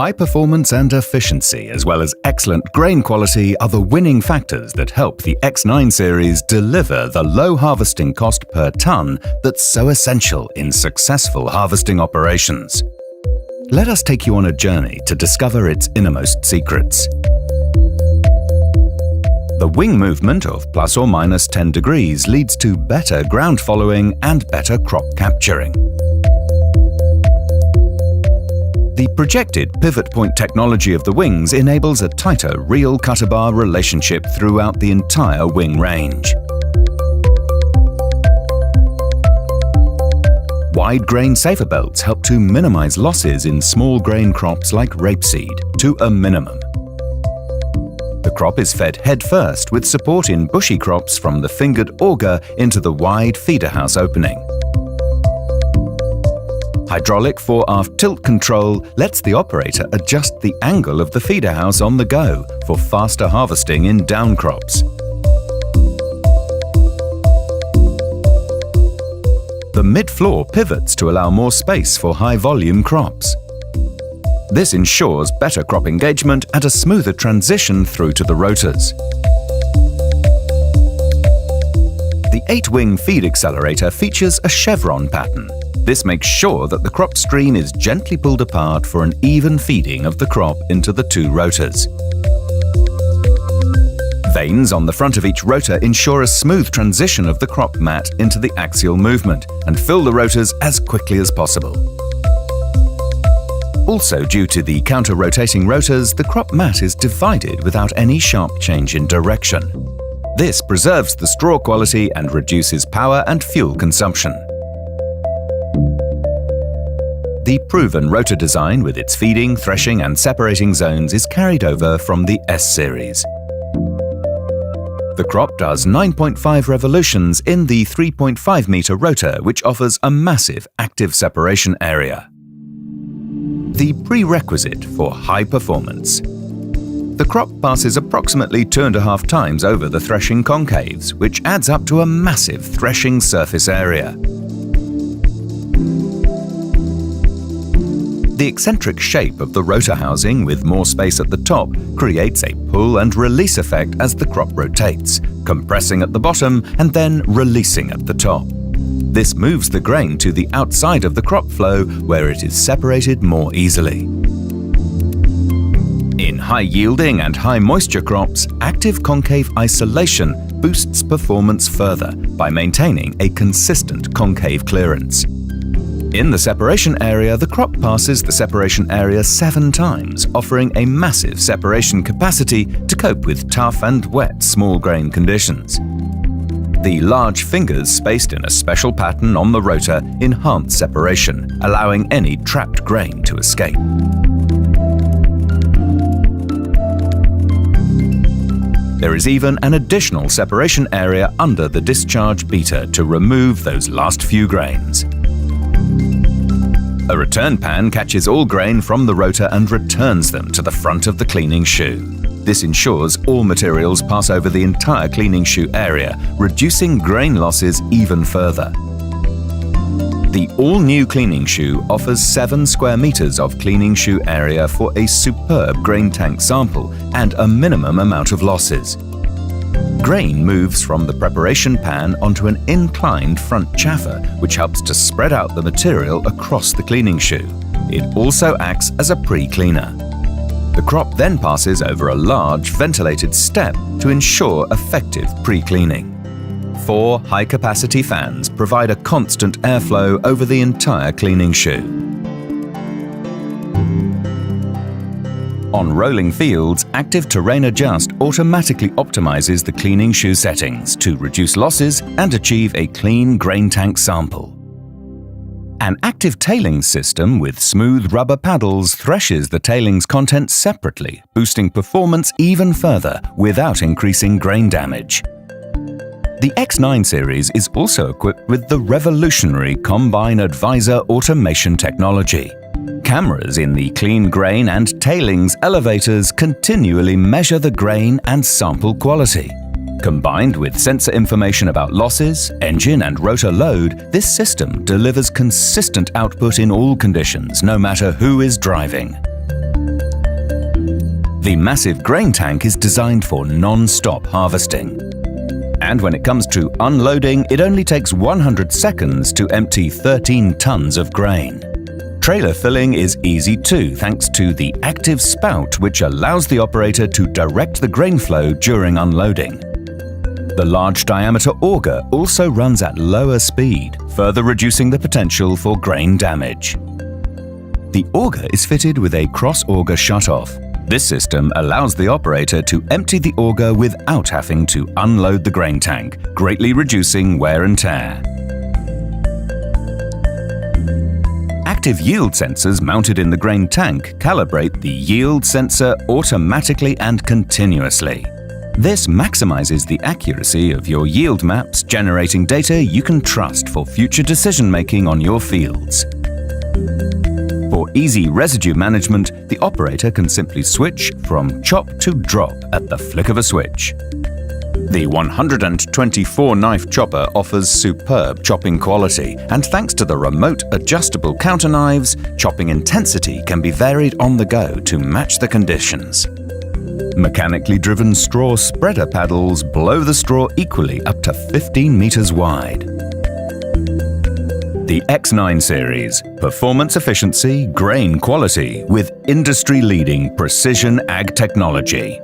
High performance and efficiency, as well as excellent grain quality, are the winning factors that help the X9 series deliver the low harvesting cost per tonne that's so essential in successful harvesting operations. Let us take you on a journey to discover its innermost secrets. The wing movement of plus or minus 10 degrees leads to better ground following and better crop capturing. The projected pivot point technology of the wings enables a tighter reel cutter bar relationship throughout the entire wing range. Wide grain safer belts help to minimize losses in small grain crops like rapeseed to a minimum. The crop is fed head first with support in bushy crops from the fingered auger into the wide feeder house opening. Hydraulic fore-aft tilt control lets the operator adjust the angle of the feeder house on the go for faster harvesting in down crops. The mid-floor pivots to allow more space for high-volume crops. This ensures better crop engagement and a smoother transition through to the rotors. The 8-wing feed accelerator features a chevron pattern. This makes sure that the crop stream is gently pulled apart for an even feeding of the crop into the 2 rotors. Vanes on the front of each rotor ensure a smooth transition of the crop mat into the axial movement and fill the rotors as quickly as possible. Also, due to the counter-rotating rotors, the crop mat is divided without any sharp change in direction. This preserves the straw quality and reduces power and fuel consumption. The proven rotor design with its feeding, threshing and separating zones is carried over from the S series. The crop does 9.5 revolutions in the 3.5 meter rotor, which offers a massive active separation area. The prerequisite for high performance. The crop passes approximately 2.5 times over the threshing concaves, which adds up to a massive threshing surface area. The eccentric shape of the rotor housing with more space at the top creates a pull and release effect as the crop rotates, compressing at the bottom and then releasing at the top. This moves the grain to the outside of the crop flow where it is separated more easily. In high-yielding and high-moisture crops, active concave isolation boosts performance further by maintaining a consistent concave clearance. In the separation area, the crop passes the separation area 7 times, offering a massive separation capacity to cope with tough and wet small grain conditions. The large fingers spaced in a special pattern on the rotor enhance separation, allowing any trapped grain to escape. There is even an additional separation area under the discharge beater to remove those last few grains. A return pan catches all grain from the rotor and returns them to the front of the cleaning shoe. This ensures all materials pass over the entire cleaning shoe area, reducing grain losses even further. The all-new cleaning shoe offers 7 square meters of cleaning shoe area for a superb grain tank sample and a minimum amount of losses. Grain moves from the preparation pan onto an inclined front chaffer, which helps to spread out the material across the cleaning shoe. It also acts as a pre-cleaner. The crop then passes over a large ventilated step to ensure effective pre-cleaning. 4 high-capacity fans provide a constant airflow over the entire cleaning shoe. On rolling fields, Active Terrain Adjust automatically optimizes the cleaning shoe settings to reduce losses and achieve a clean grain tank sample. An active tailings system with smooth rubber paddles threshes the tailings content separately, boosting performance even further without increasing grain damage. The X9 series is also equipped with the revolutionary Combine Advisor automation technology. Cameras in the clean grain and tailings elevators continually measure the grain and sample quality. Combined with sensor information about losses, engine and rotor load, this system delivers consistent output in all conditions, no matter who is driving. The massive grain tank is designed for non-stop harvesting. And when it comes to unloading, it only takes 100 seconds to empty 13 tons of grain. Trailer filling is easy too, thanks to the active spout, which allows the operator to direct the grain flow during unloading. The large diameter auger also runs at lower speed, further reducing the potential for grain damage. The auger is fitted with a cross-auger shutoff. This system allows the operator to empty the auger without having to unload the grain tank, greatly reducing wear and tear. Active yield sensors mounted in the grain tank calibrate the yield sensor automatically and continuously. This maximizes the accuracy of your yield maps, generating data you can trust for future decision-making on your fields. For easy residue management, the operator can simply switch from chop to drop at the flick of a switch. The 124-knife chopper offers superb chopping quality, and thanks to the remote adjustable counter knives, chopping intensity can be varied on the go to match the conditions. Mechanically driven straw spreader paddles blow the straw equally up to 15 meters wide. The X9 series, performance efficiency, grain quality with industry-leading precision ag technology.